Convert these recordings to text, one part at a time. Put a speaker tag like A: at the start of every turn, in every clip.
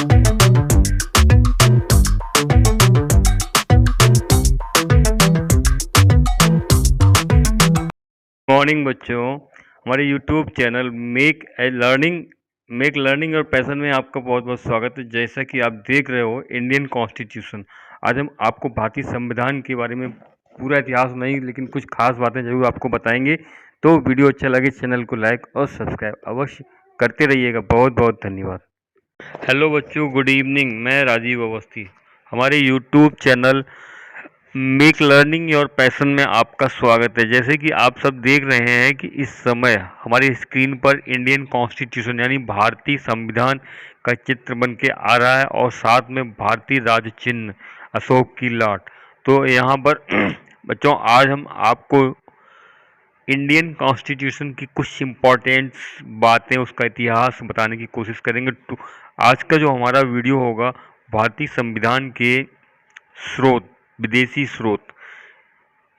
A: Morning बच्चों, हमारे YouTube channel make learning और पैशन में आपका बहुत बहुत स्वागत है। जैसा कि आप देख रहे हो इंडियन कॉन्स्टिट्यूशन, आज हम आपको भारतीय संविधान के बारे में पूरा इतिहास नहीं लेकिन कुछ खास बातें जरूर आपको बताएंगे। तो वीडियो अच्छा लगे चैनल को लाइक और सब्सक्राइब अवश्य करते रहिएगा। बहुत बहुत धन्यवाद। हेलो बच्चों, गुड इवनिंग। मैं राजीव अवस्थी। हमारे यूट्यूब चैनल मेक लर्निंग और पैशन में आपका स्वागत है। जैसे कि आप सब देख रहे हैं कि इस समय हमारी स्क्रीन पर इंडियन कॉन्स्टिट्यूशन यानी भारतीय संविधान का चित्र बन के आ रहा है और साथ में भारतीय राज चिन्ह अशोक की लाट। तो यहाँ पर बच्चों आज हम आपको इंडियन कॉन्स्टिट्यूशन की कुछ इम्पोर्टेंट बातें, उसका इतिहास बताने की कोशिश करेंगे। तो आज का जो हमारा वीडियो होगा भारतीय संविधान के स्रोत, विदेशी स्रोत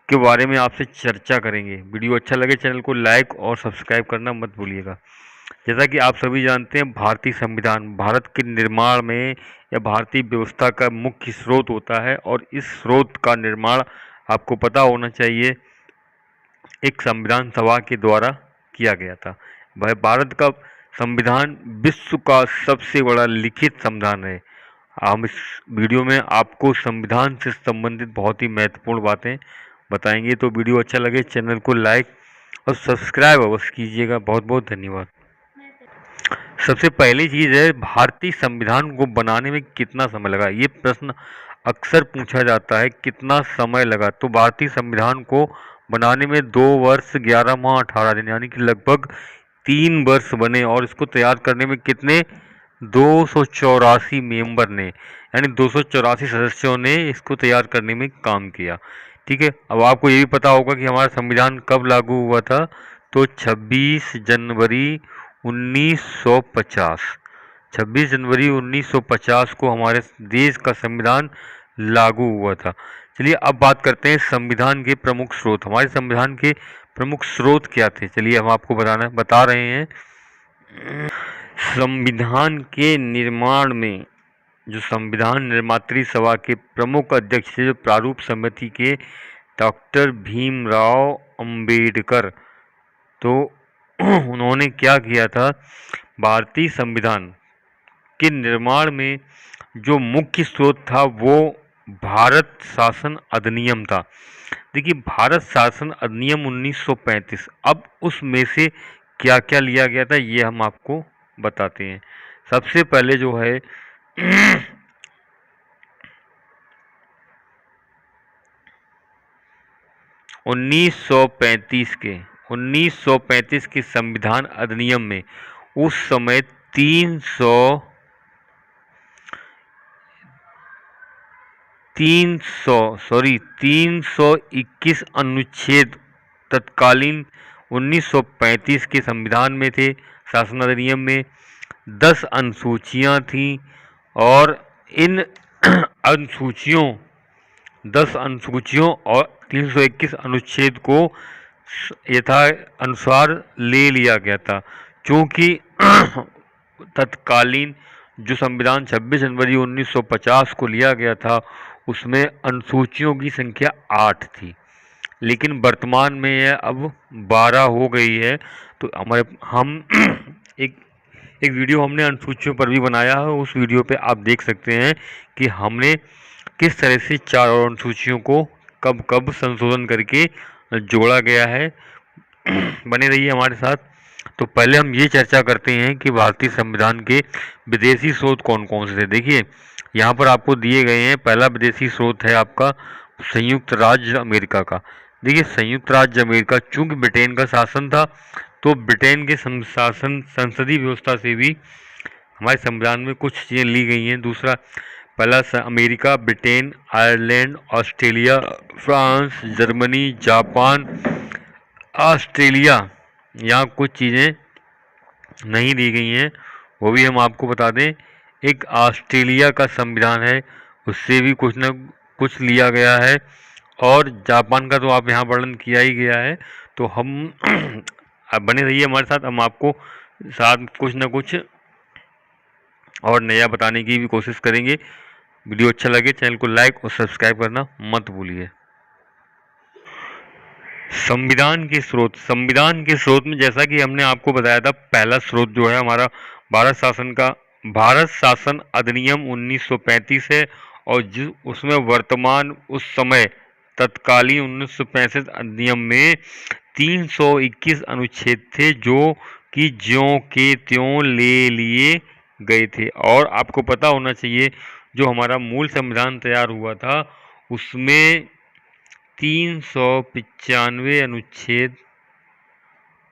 A: के बारे में आपसे चर्चा करेंगे। वीडियो अच्छा लगे चैनल को लाइक और सब्सक्राइब करना मत भूलिएगा। जैसा कि आप सभी जानते हैं, भारतीय संविधान भारत के निर्माण में या भारतीय व्यवस्था का मुख्य स्रोत होता है और इस स्रोत का निर्माण आपको पता होना चाहिए एक संविधान सभा के द्वारा किया गया था। भारत का संविधान विश्व का सबसे बड़ा लिखित संविधान है। हम इस वीडियो में आपको संविधान से संबंधित बहुत ही महत्वपूर्ण बातें बताएंगे। तो वीडियो अच्छा लगे चैनल को लाइक और सब्सक्राइब अवश्य कीजिएगा। बहुत बहुत धन्यवाद। सबसे पहली चीज़ है, भारतीय संविधान को बनाने में कितना समय लगा। ये प्रश्न अक्सर पूछा जाता है, कितना समय लगा। तो भारतीय संविधान को बनाने में 2 वर्ष 11 माह 18 दिन यानी कि लगभग 3 वर्ष बने और इसको तैयार करने में कितने 284 मेंबर ने यानी 284 सदस्यों ने इसको तैयार करने में काम किया। ठीक है, अब आपको ये भी पता होगा कि हमारा संविधान कब लागू हुआ था। तो 26 जनवरी 1950 26 जनवरी 1950 को हमारे देश का संविधान लागू हुआ था। चलिए अब बात करते हैं संविधान के प्रमुख स्रोत। हमारे संविधान के प्रमुख स्रोत क्या थे, चलिए हम आपको बता रहे हैं। संविधान के निर्माण में जो संविधान निर्मात्री सभा के प्रमुख अध्यक्ष थे, जो प्रारूप समिति के डॉक्टर भीमराव अंबेडकर, तो उन्होंने क्या किया था, भारतीय संविधान के निर्माण में जो मुख्य स्रोत था वो भारत शासन अधिनियम था। देखिए, भारत शासन अधिनियम 1935, अब उसमें से क्या क्या लिया गया था ये हम आपको बताते हैं। सबसे पहले जो है 1935 के संविधान अधिनियम में उस समय 321 अनुच्छेद तत्कालीन 1935 के संविधान में थे। शासन अधिनियम में 10 अनुसूचियां थीं और इन अनुसूचियों 10 अनुसूचियों और 321 अनुच्छेद को यथा अनुसार ले लिया गया था। क्योंकि तत्कालीन जो संविधान 26 जनवरी 1950 को लिया गया था उसमें अनुसूचियों की संख्या 8 थी, लेकिन वर्तमान में यह अब 12 हो गई है। तो हम एक वीडियो हमने अनुसूचियों पर भी बनाया है, उस वीडियो पे आप देख सकते हैं कि हमने किस तरह से 4 और अनुसूचियों को कब कब संशोधन करके जोड़ा गया है। बने रहिए हमारे साथ। तो पहले हम ये चर्चा करते हैं कि भारतीय संविधान के विदेशी स्रोत कौन कौन से थे। देखिए यहाँ पर आपको दिए गए हैं। पहला विदेशी स्रोत है आपका संयुक्त राज्य अमेरिका का। देखिए संयुक्त राज्य अमेरिका, चूंकि ब्रिटेन का शासन था तो ब्रिटेन के शासन संसदीय व्यवस्था से भी हमारे संविधान में कुछ चीज़ें ली गई हैं। दूसरा, पहला America, Britain, Ireland, Australia, France, Germany, Japan, Australia, यहाँ कुछ चीज़ें नहीं दी गई हैं, वो भी हम आपको बता दें। एक ऑस्ट्रेलिया का संविधान है, उससे भी कुछ न कुछ लिया गया है और जापान का तो आप यहाँ वर्णन किया ही गया है। तो हम अब बने रहिए हमारे साथ, हम आपको साथ कुछ न कुछ और नया बताने की भी कोशिश करेंगे। वीडियो अच्छा लगे चैनल को लाइक और सब्सक्राइब करना मत भूलिए। संविधान के स्रोत में जैसा कि हमने आपको बताया था, पहला स्रोत जो है हमारा भारत शासन अधिनियम 1935 है, और उसमें वर्तमान उस समय तत्कालीन 1965 अधिनियम में 321 अनुच्छेद थे जो कि ज्यों के त्यों ले लिए गए थे। और आपको पता होना चाहिए जो हमारा मूल संविधान तैयार हुआ था उसमें 395 अनुच्छेद,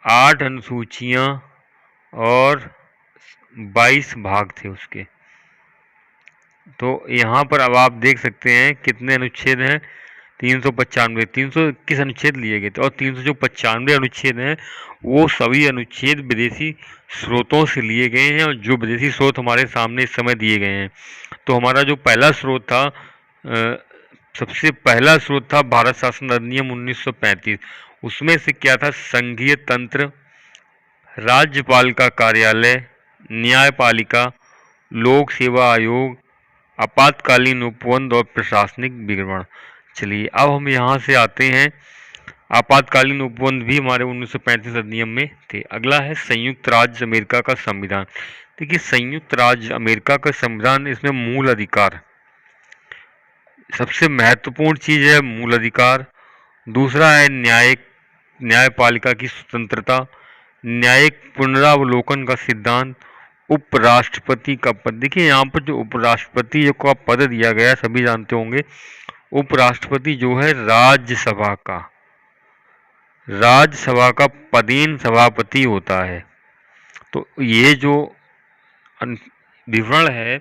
A: 8 अनुसूचियां और 22 भाग थे उसके। तो यहाँ पर अब आप देख सकते हैं कितने अनुच्छेद हैं, 395, 321 अनुच्छेद लिए गए थे, और 395 अनुच्छेद हैं वो सभी अनुच्छेद विदेशी स्रोतों से लिए गए हैं, और जो विदेशी स्रोत हमारे सामने इस समय दिए गए हैं। तो हमारा जो पहला स्रोत था, सबसे पहला स्रोत था भारत शासन अधिनियम 1935। उसमें से क्या था, संघीय तंत्र, राज्यपाल का कार्यालय, न्यायपालिका, लोक सेवा आयोग, आपातकालीन उपबंध और प्रशासनिक विवरण। चलिए अब हम यहाँ से आते हैं, आपातकालीन उपबंध भी हमारे 1935 अधिनियम में थे। अगला है संयुक्त राज्य अमेरिका का संविधान। देखिए संयुक्त राज्य अमेरिका का संविधान, इसमें मूल अधिकार सबसे महत्वपूर्ण चीज है, मूल अधिकार। दूसरा है न्यायपालिका की स्वतंत्रता, न्यायिक पुनरावलोकन का सिद्धांत, उपराष्ट्रपति का पद। देखिए यहाँ पर जो उपराष्ट्रपति का पद दिया गया है सभी जानते होंगे, उपराष्ट्रपति जो है राज्यसभा का पदेन सभापति होता है। तो ये जो विवरण है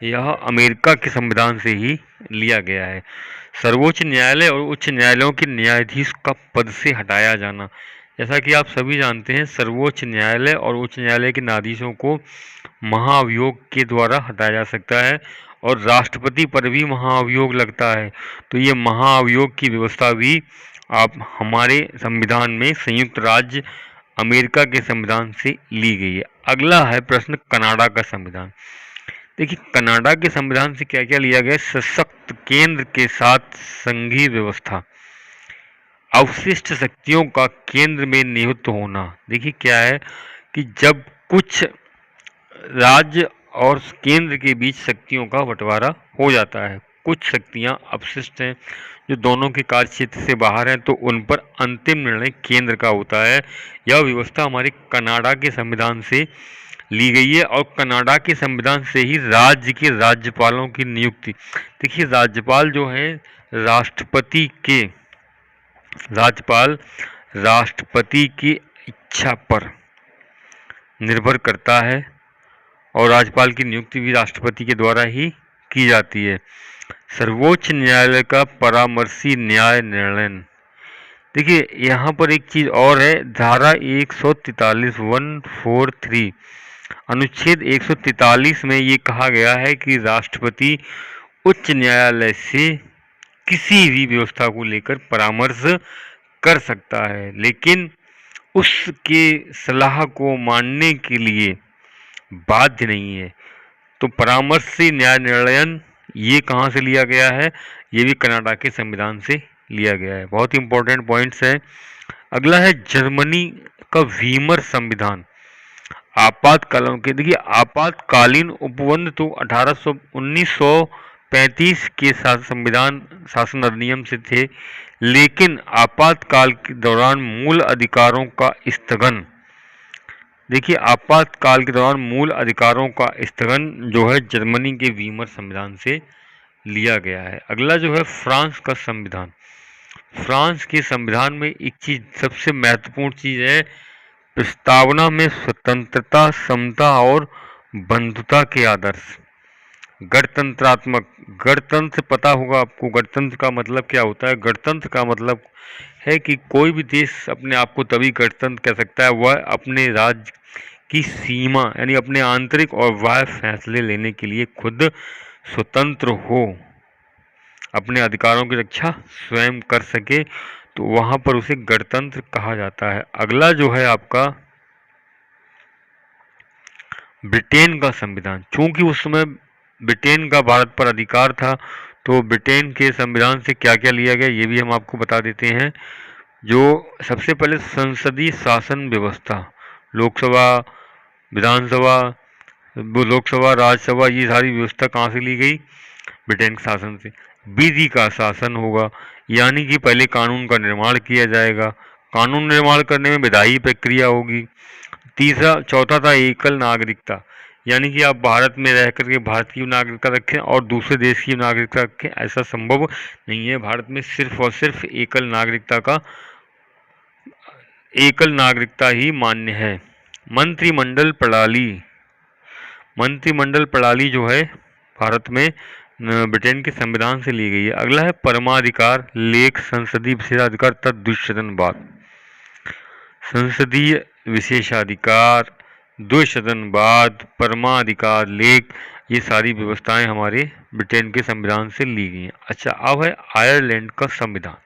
A: यह अमेरिका के संविधान से ही लिया गया है। सर्वोच्च न्यायालय और उच्च न्यायालयों के न्यायाधीश का पद से हटाया जाना। जैसा कि आप सभी जानते हैं सर्वोच्च न्यायालय और उच्च न्यायालय के न्यायाधीशों को महाअभियोग के द्वारा हटाया जा सकता है, और राष्ट्रपति पर भी महाअभियोग लगता है। तो ये महाअभियोग की व्यवस्था भी आप हमारे संविधान में संयुक्त राज्य अमेरिका के संविधान से ली गई है। अगला है प्रश्न कनाडा का संविधान। देखिए कनाडा के संविधान से क्या क्या लिया गया, सशक्त केंद्र के साथ संघीय व्यवस्था, अवशिष्ट शक्तियों का केंद्र में निहित होना। देखिए क्या है कि जब कुछ राज्य और केंद्र के बीच शक्तियों का बंटवारा हो जाता है, कुछ शक्तियां अपशिष्ट हैं जो दोनों के कार्य क्षेत्र से बाहर हैं, तो उन पर अंतिम निर्णय केंद्र का होता है। यह व्यवस्था हमारे कनाडा के संविधान से ली गई है, और कनाडा के संविधान से ही राज्य के राज्यपालों की नियुक्ति। देखिए राज्यपाल जो है राष्ट्रपति की इच्छा पर निर्भर करता है, और राज्यपाल की नियुक्ति भी राष्ट्रपति के द्वारा ही की जाती है। सर्वोच्च न्यायालय का परामर्शी न्याय निर्णय। देखिए यहाँ पर एक चीज और है, धारा 143 अनुच्छेद 143 में ये कहा गया है कि राष्ट्रपति उच्च न्यायालय से किसी भी व्यवस्था को लेकर परामर्श कर सकता है, लेकिन उसके सलाह को मानने के लिए बाध्य नहीं है। तो परामर्श से न्याय निर्णय ये कहाँ से लिया गया है, ये भी कनाडा के संविधान से लिया गया है। बहुत ही इंपॉर्टेंट पॉइंट्स है। अगला है जर्मनी का वीमर संविधान, आपातकालीन के। देखिए आपातकालीन उपबंध तो 1935 के संविधान शासन अधिनियम से थे, लेकिन आपातकाल के दौरान मूल अधिकारों का स्थगन। देखिए आपातकाल के दौरान मूल अधिकारों का स्थगन जो है जर्मनी के वीमर संविधान से लिया गया है। अगला जो है फ्रांस का संविधान। फ्रांस के संविधान में एक चीज सबसे महत्वपूर्ण चीज है, प्रस्तावना में स्वतंत्रता, समता और बंधुता के आदर्श। गणतंत्र पता होगा आपको, गणतंत्र का मतलब क्या होता है। गणतंत्र का मतलब है कि कोई भी देश अपने आप को तभी गणतंत्र कह सकता है वह अपने राज्य की सीमा यानी अपने आंतरिक और बाह्य फैसले लेने के लिए खुद स्वतंत्र हो, अपने अधिकारों की रक्षा स्वयं कर सके, तो वहां पर उसे गणतंत्र कहा जाता है। अगला जो है आपका ब्रिटेन का संविधान, चूंकि उस समय ब्रिटेन का भारत पर अधिकार था, तो ब्रिटेन के संविधान से क्या क्या लिया गया ये भी हम आपको बता देते हैं। जो सबसे पहले संसदीय शासन व्यवस्था, लोकसभा, विधानसभा, लोकसभा, राज्यसभा, ये सारी व्यवस्था कहाँ से ली गई? ब्रिटेन के शासन से। विधि का शासन होगा, यानी कि पहले कानून का निर्माण किया जाएगा, कानून निर्माण करने में विधायी प्रक्रिया होगी। तीसरा चौथा था एकल नागरिकता, यानी कि आप भारत में रह करके भारत की नागरिकता रखें और दूसरे देश की नागरिकता रखें, ऐसा संभव नहीं है। भारत में सिर्फ और सिर्फ एकल नागरिकता ही मान्य है। मंत्रिमंडल प्रणाली, मंत्रिमंडल प्रणाली जो है भारत में ब्रिटेन के संविधान से ली गई है। अगला है परमाधिकार, लेख, संसदीय विशेषाधिकार तथा द्विसदनवाद। संसदीय विशेषाधिकार, द्विसदनवाद, परमाधिकार, लेख, ये सारी व्यवस्थाएं हमारे ब्रिटेन के संविधान से ली गई हैं। अच्छा, अब है आयरलैंड का संविधान।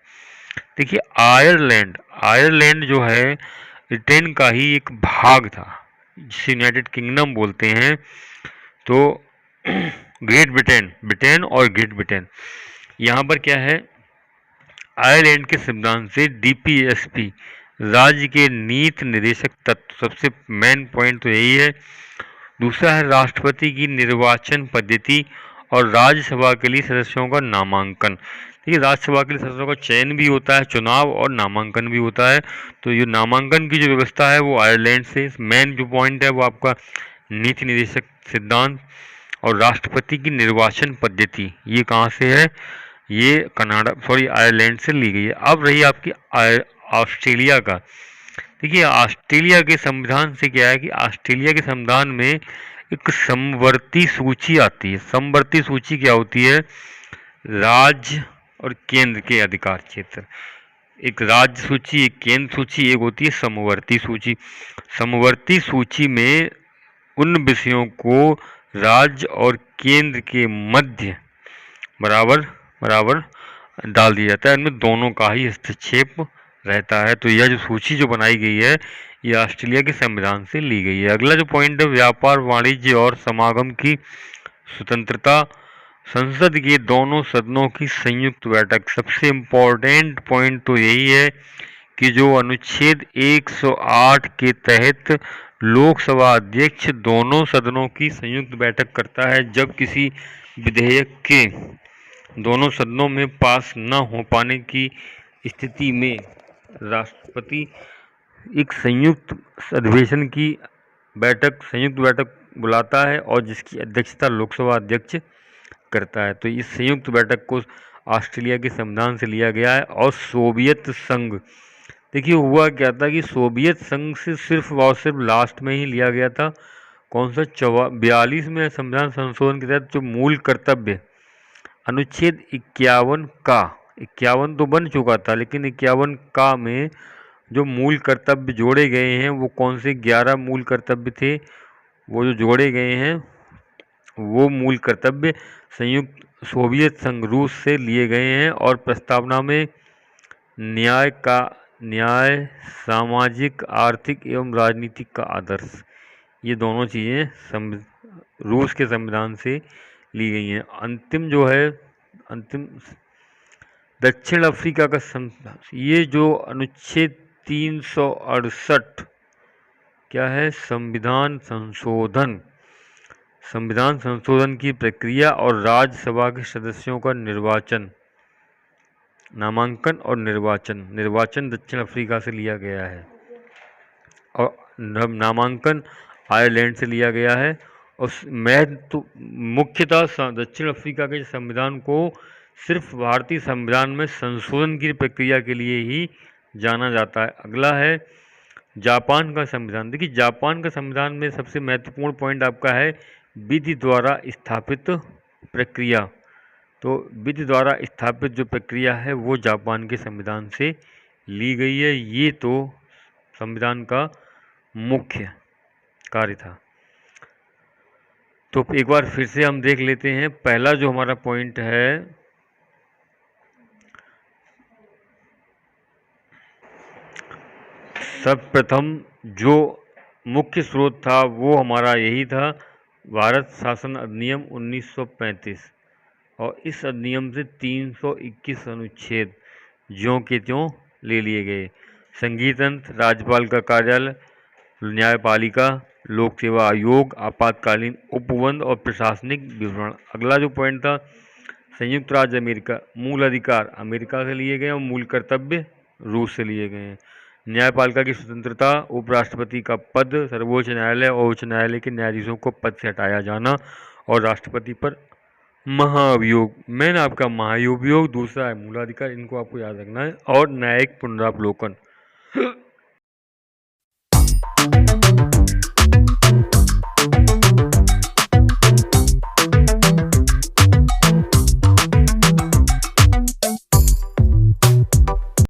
A: देखिए आयरलैंड, आयरलैंड जो है ब्रिटेन का ही एक भाग था, जिसे यूनाइटेड किंगडम बोलते हैं। तो ग्रेट ब्रिटेन, ब्रिटेन और ग्रेट ब्रिटेन, यहाँ पर क्या है, आयरलैंड के संविधान से डीपीएसपी, राज्य के नीति निर्देशक तत्व, सबसे मेन पॉइंट तो यही है। दूसरा है राष्ट्रपति की निर्वाचन पद्धति और राज्यसभा के लिए सदस्यों का नामांकन। देखिए राज्यसभा के लिए सदस्यों का चयन भी होता है, चुनाव और नामांकन भी होता है। तो ये नामांकन की जो व्यवस्था है वो आयरलैंड से, मेन जो पॉइंट है वो आपका नीति निर्देशक सिद्धांत और राष्ट्रपति की निर्वाचन पद्धति, ये कहाँ से है? ये आयरलैंड से ली गई है। अब रही आपकी ऑस्ट्रेलिया का। देखिए ऑस्ट्रेलिया के संविधान से क्या है कि ऑस्ट्रेलिया के संविधान में एक समवर्ती सूची आती है। समवर्ती सूची क्या होती है? राज्य और केंद्र के अधिकार क्षेत्र। एक राज्य सूची, एक केंद्र सूची, एक होती है समवर्ती सूची। समवर्ती सूची में उन विषयों को राज्य और केंद्र के मध्य बराबर बराबर डाल दिया जाता है, इनमें दोनों का ही हस्तक्षेप रहता है। तो यह जो सूची जो बनाई गई है ये ऑस्ट्रेलिया के संविधान से ली गई है। अगला जो पॉइंट है व्यापार, वाणिज्य और समागम की स्वतंत्रता, संसद के दोनों सदनों की संयुक्त बैठक। सबसे इम्पोर्टेंट पॉइंट तो यही है कि जो अनुच्छेद 108 के तहत लोकसभा अध्यक्ष दोनों सदनों की संयुक्त बैठक करता है। जब किसी विधेयक के दोनों सदनों में पास न हो पाने की स्थिति में राष्ट्रपति एक संयुक्त अधिवेशन की संयुक्त बैठक बुलाता है और जिसकी अध्यक्षता लोकसभा अध्यक्ष करता है। तो इस संयुक्त बैठक को ऑस्ट्रेलिया के संविधान से लिया गया है। और सोवियत संघ, देखिए हुआ क्या था कि सोवियत संघ से सिर्फ और सिर्फ लास्ट में ही लिया गया था। कौन सा? 42 में संविधान संशोधन के तहत जो मूल कर्तव्य, अनुच्छेद 51 का, 51 तो बन चुका था लेकिन 51 का में जो मूल कर्तव्य जोड़े गए हैं वो कौन से? 11 मूल कर्तव्य थे, वो जो जोड़े गए हैं वो मूल कर्तव्य संयुक्त सोवियत संघ रूस से लिए गए हैं। और प्रस्तावना में न्याय, सामाजिक, आर्थिक एवं राजनीतिक का आदर्श, ये दोनों चीज़ें रूस के संविधान से ली गई हैं। अंतिम दक्षिण अफ्रीका का संविधान, ये जो अनुच्छेद 368 क्या है? संविधान संशोधन की प्रक्रिया और राज्यसभा के सदस्यों का निर्वाचन, नामांकन और निर्वाचन दक्षिण अफ्रीका से लिया गया है और नामांकन आयरलैंड से लिया गया है। और मुख्यतः दक्षिण अफ्रीका के संविधान को सिर्फ भारतीय संविधान में संशोधन की प्रक्रिया के लिए ही जाना जाता है। अगला है जापान का संविधान। देखिए जापान का संविधान में सबसे महत्वपूर्ण पॉइंट आपका है विधि द्वारा स्थापित प्रक्रिया। तो विधि द्वारा स्थापित जो प्रक्रिया है वो जापान के संविधान से ली गई है। ये तो संविधान का मुख्य कार्य था। तो एक बार फिर से हम देख लेते हैं। पहला जो हमारा पॉइंट है, सर्वप्रथम जो मुख्य स्रोत था वो हमारा यही था, भारत शासन अधिनियम 1935। और इस अधिनियम से 321 अनुच्छेद ज्यों के त्यों ले लिए गए। संघीय तंत्र, राज्यपाल का कार्यालय, न्यायपालिका, लोक सेवा आयोग, आपातकालीन उपबंध और प्रशासनिक विवरण। अगला जो पॉइंट था, संयुक्त राज्य अमेरिका, मूल अधिकार अमेरिका से लिए गए और मूल कर्तव्य रूस से लिए गए हैं। न्यायपालिका की स्वतंत्रता, उपराष्ट्रपति का पद, सर्वोच्च न्यायालय और उच्च न्यायालय के न्यायाधीशों को पद से हटाया जाना और राष्ट्रपति पर महाअभियोग, मैंने आपका महाअभियोग, दूसरा है मूलाधिकार, इनको आपको याद रखना है। और न्यायिक पुनरावलोकन